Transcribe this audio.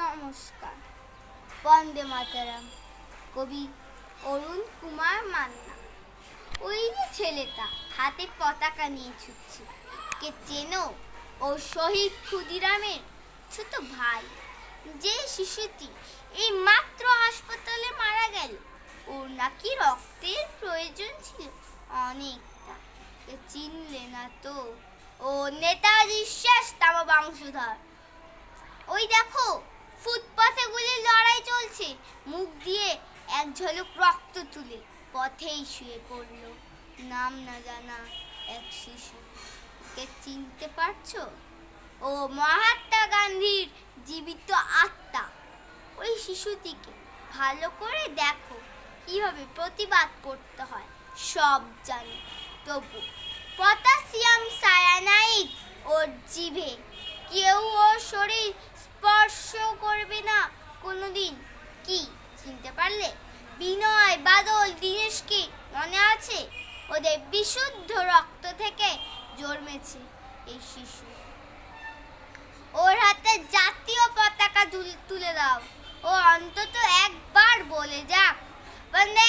নমস্কার। বন্দে মাতরম। কবি অরুণ কুমার মান্না। ওই যে ছেলেটা হাতে পতাকা নিয়ে ছুটছে, কে চেনো? ও শহীদ ক্ষুদিরামের ছোট ভাই। যে শিশুটি এই মাত্র হাসপাতালে মারা গেল, ওর নাকি রক্তের প্রয়োজন ছিল অনেকটা। কে চিনলে না তো? ও নেতাজি শেষতম বংশধর। ওই দেখো, ফুটপাথে গুলির লড়াই চলছে। মুখ দিয়ে এক ঝলক রক্ত তুলে পথেই শুয়ে পড়ল নাম না জানা এক শিশু। কে চিনতে পারছো? ও মহাত্মা গান্ধীর জীবিত আত্মা। ওই শিশুটিকে ভালো করে দেখো, কিভাবে প্রতিবাদ করতে হয় সব জানে, তবু পটাশিয়াম সায়ানাইড ওর জিভে। কেউ ওর শরীর স্পর্শ করবে না কোনোদিন। কি চিনতে পারলে? বিনয়, বাদল, দীনেশকে মনে আছে? ওদের বিশুদ্ধ রক্ত থেকে জন্মেছে এই শিশু। ওর হাতে জাতীয় পতাকা তুলে দাও। ও অন্তত একবার বলে যাক, বন্দে